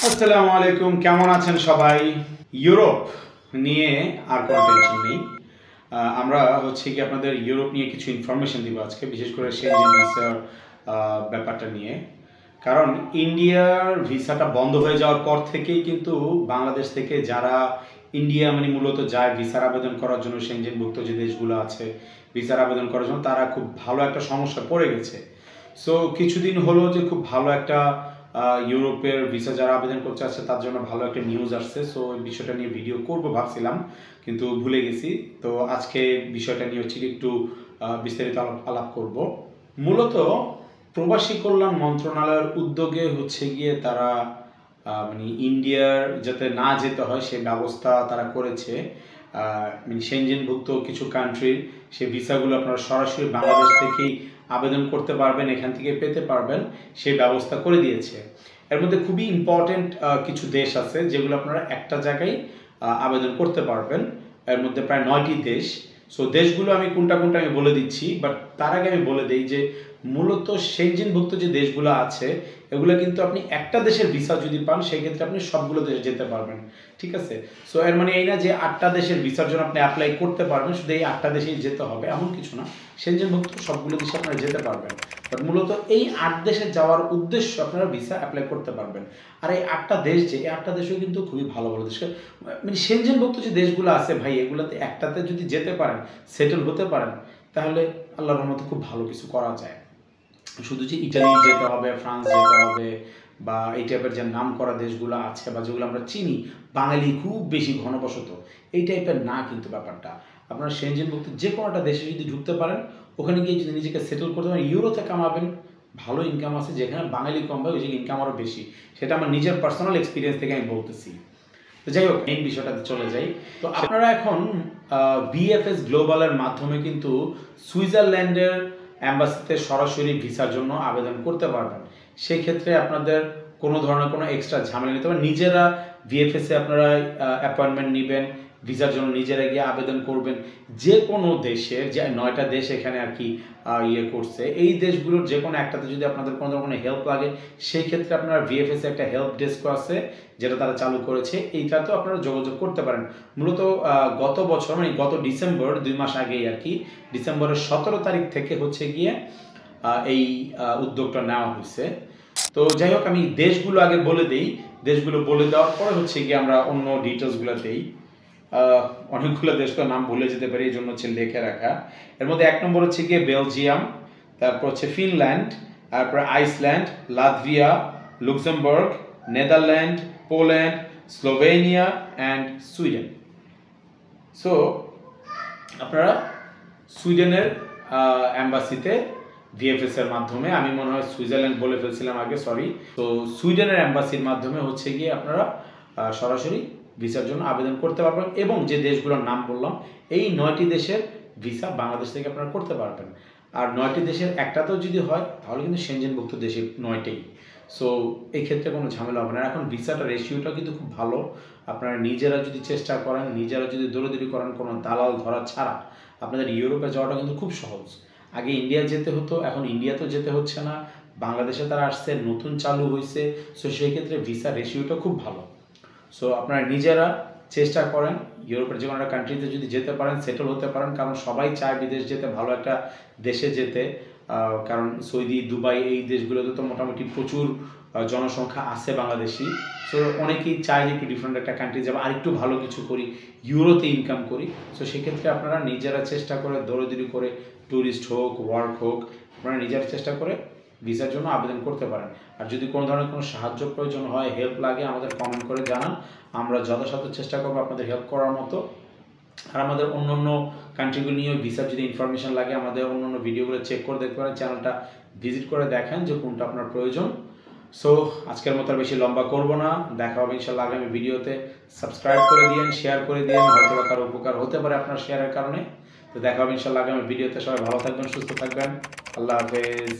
আসসালামু আলাইকুম, কেমন আছেন সবাই? ইউরোপ নিয়ে আর কোনো টেনশন নেই। আমরা হচ্ছে কি আপনাদের ইউরোপ নিয়ে কিছু ইনফরমেশন দিব আজকে, বিশেষ করে সেনজেন ভিসার ব্যাপারটা নিয়ে। কারণ ইন্ডিয়ার ভিসাটা বন্ধ হয়ে যাওয়ার পর থেকেই কিন্তু বাংলাদেশ থেকে যারা ইন্ডিয়া মানে মূলত যায় ভিসার আবেদন করার জন্য, সেনজেনভুক্ত যে দেশগুলো আছে ভিসার আবেদন করার জন্য, তারা খুব ভালো একটা সমস্যা পড়ে গেছে। সো কিছুদিন হলো যে খুব ভালো একটা ইউরোপের ভিসা যারা আবেদন করতে আসছে তার জন্য ভালো একটা নিউজ আসছে। সো এই বিষয়টা নিয়ে ভিডিও করব ভাবছিলাম, কিন্তু ভুলে গেছি। তো আজকে বিষয়টা নিয়ে হচ্ছে কি একটু বিস্তারিত আলাপ করব। মূলত প্রবাসী কল্যাণ মন্ত্রণালয়ের উদ্যোগে হচ্ছে গিয়ে তারা মানে ইন্ডিয়ার যাতে না যেতে হয় সে ব্যবস্থা তারা করেছে। মানে সেনজেনভুক্ত কিছু কান্ট্রির সে ভিসাগুলো আপনারা সরাসরি বাংলাদেশ থেকেই আবেদন করতে পারবেন, এখান থেকে পেতে পারবেন, সেই ব্যবস্থা করে দিয়েছে। এর মধ্যে খুবই ইম্পর্টেন্ট কিছু দেশ আছে যেগুলো আপনারা একটা জায়গায় আবেদন করতে পারবেন। এর মধ্যে প্রায় 9টি দেশ। সো দেশগুলো আমি কোনটা কোনটা আমি বলে দিচ্ছি, বাট তার আগে আমি বলে দিই যে মূলত সেনজেনভুক্ত যে দেশগুলো আছে এগুলো কিন্তু আপনি একটা দেশের ভিসা যদি পান সেই ক্ষেত্রে আপনি সবগুলো দেশে যেতে পারবেন, ঠিক আছে? সো এর মানে এই না যে 8টা দেশের ভিসার জন্য আপনি অ্যাপ্লাই করতে পারবেন, শুধু এই 8টা দেশেই যেতে হবে এমন কিছু না। সেনজেনভুক্ত সবগুলো দেশে আপনারা যেতে পারবেন, বাট মূলত এই 8 দেশে যাওয়ার উদ্দেশ্য আপনারা ভিসা অ্যাপ্লাই করতে পারবেন। আর এই 8টা দেশ যে এই 8টা দেশও কিন্তু খুবই ভালো ভালো দেশ। মানে সেনজেনভুক্ত যে দেশগুলো আছে ভাই, এগুলোতে একটাতে যদি যেতে পারেন, সেটেল হতে পারেন, তাহলে আল্লাহর রহমতে খুব ভালো কিছু করা যায়। শুধু যে ইটালি যেতে হবে, ফ্রান্স যেতে হবে, বা এই টাইপের যে নাম করা দেশগুলো আছে বা যেগুলো আমরা চিনি বাঙালি খুব বেশি ঘনবসত, এই টাইপের না কিন্তু ব্যাপারটা। আপনারা সেনজেনভুক্ত যে কোনো একটা দেশে যদি ঢুকতে পারেন, ওখানে গিয়ে যদি নিজেকে সেটেল করতে পারেন, ইউরোতে কামাবেন, ভালো ইনকাম আছে। যেখানে বাঙালি কম পায় ওই যে ইনকাম আরও বেশি। সেটা আমার নিজের পার্সোনাল এক্সপিরিয়েন্স থেকে আমি বলতেছি। তো যাই হোক, মেইন বিষয়টাতে চলে যাই। তো আপনারা এখন ভিএফএস গ্লোবালের মাধ্যমে কিন্তু সুইজারল্যান্ডের অ্যাম্বাসিতে সরাসরি ভিসার জন্য আবেদন করতে পারবেন। সেই ক্ষেত্রে আপনাদের কোনো ধরনের কোনো এক্সট্রা ঝামেলা নিতে হবে। নিজেরা ভিএফএসে আপনারা অ্যাপয়েন্টমেন্ট নেবেন, ভিসার জন্য নিজেরা গিয়ে আবেদন করবেন। যে কোনো দেশের যে 9টা দেশ এখানে আর কি ইয়ে করছে, এই দেশগুলোর যে কোনো একটাতে যদি আপনাদের কোনো ধরনের হেল্প লাগে, সেই ক্ষেত্রে আপনারা ভিএফএসে একটা হেল্প ডেস্ক আছে যেটা তারা চালু করেছে, এইটাতেও আপনারা যোগাযোগ করতে পারেন। মূলত গত বছর মানে গত ডিসেম্বর 2 মাস আগেই আর কি, ডিসেম্বরের 17 তারিখ থেকে হচ্ছে গিয়ে এই উদ্যোগটা নেওয়া হয়েছে। তো যাই হোক, আমি দেশগুলো আগে বলে দিই, দেশগুলো বলে দেওয়ার পরে হচ্ছে গিয়ে আমরা অন্য ডিটেলসগুলো দিই। অনেকগুলো দেশটার নাম ভুলে যেতে পারি, এই জন্য হচ্ছে লিখে রাখা। এর মধ্যে 1 নম্বর হচ্ছে গিয়ে বেলজিয়াম, তারপর হচ্ছে ফিনল্যান্ড, তারপর Iceland, Latvia, Luxembourg, Netherland, Poland, Slovenia and Sweden. So আপনারা সুইডেনের অ্যাম্বাসিতে ভিএফএস এর মাধ্যমে, আমি মনে হয় সুইজারল্যান্ড বলে ফেলছিলাম আগে, সরি। তো সুইডেনের অ্যাম্বাসির মাধ্যমে হচ্ছে গিয়ে আপনারা সরাসরি ভিসার জন্য আবেদন করতে পারবেন, এবং যে দেশগুলোর নাম বললাম এই 9টি দেশের ভিসা বাংলাদেশ থেকে আপনারা করতে পারবেন। আর 9টি দেশের একটাতেও যদি হয় তাহলে কিন্তু সেনজেনভুক্ত দেশে 9টেই। সো এই ক্ষেত্রে কোনো ঝামেলা হবে না। এখন ভিসাটা রেশিওটা কিন্তু খুব ভালো। আপনারা নিজেরা যদি চেষ্টা করেন, নিজেরা যদি দৌড়াদৌড়ি করেন কোনো দালাল ধরা ছাড়া, আপনাদের ইউরোপে যাওয়াটা কিন্তু খুব সহজ। আগে ইন্ডিয়া যেতে হতো, এখন ইন্ডিয়াতেও যেতে হচ্ছে না, বাংলাদেশে তারা আসছে, নতুন চালু হয়েছে। সো সেই ক্ষেত্রে ভিসা রেশিওটা খুব ভালো। সো আপনারা নিজেরা চেষ্টা করেন ইউরোপের যে কোনো একটা কান্ট্রিতে যদি যেতে পারেন, সেটেল হতে পারেন, কারণ সবাই চায় বিদেশ যেতে, ভালো একটা দেশে যেতে। কারণ সৌদি, দুবাই এই দেশগুলোতে তো মোটামুটি প্রচুর জনসংখ্যা আছে বাংলাদেশি। সো অনেকেই চায় যে একটু ডিফারেন্ট একটা কান্ট্রি যাবে, আর একটু ভালো কিছু করি, ইউরোতে ইনকাম করি। সো সেক্ষেত্রে আপনারা নিজেরা চেষ্টা করে দৌড়াদৌড়ি করে, ট্যুরিস্ট হোক, ওয়ার্ক হোক, আপনারা নিজেরা চেষ্টা করে ভিসার জন্য আবেদন করতে পারেন। আর যদি কোনো ধরনের কোনো সাহায্য প্রয়োজন হয়, হেল্প লাগে, আমাদের কমেন্ট করে জানান, আমরা যথাসাধ্য চেষ্টা করবো আপনাদের হেল্প করার মতো। আর আমাদের অন্য অন্য কান্ট্রিগুলো নিয়ে ভিসার যদি ইনফরমেশন লাগে, আমাদের অন্য অন্য ভিডিওগুলো চেক করে দেখতে পারেন, চ্যানেলটা ভিজিট করে দেখেন যে কোনটা আপনার প্রয়োজন। সো আজকের মতো আর বেশি লম্বা করবো না, দেখা হবে ইনশাল্লাহ আগামী ভিডিওতে। সাবস্ক্রাইব করে দিন, শেয়ার করে দিন, হয়তো বা কারো উপকার হতে পারে আপনার শেয়ারের কারণে। তো দেখা হবে ইনশাল্লাহ আগামী ভিডিওতে। সবাই ভালো থাকবেন, সুস্থ থাকবেন, আল্লাহ হাফেজ।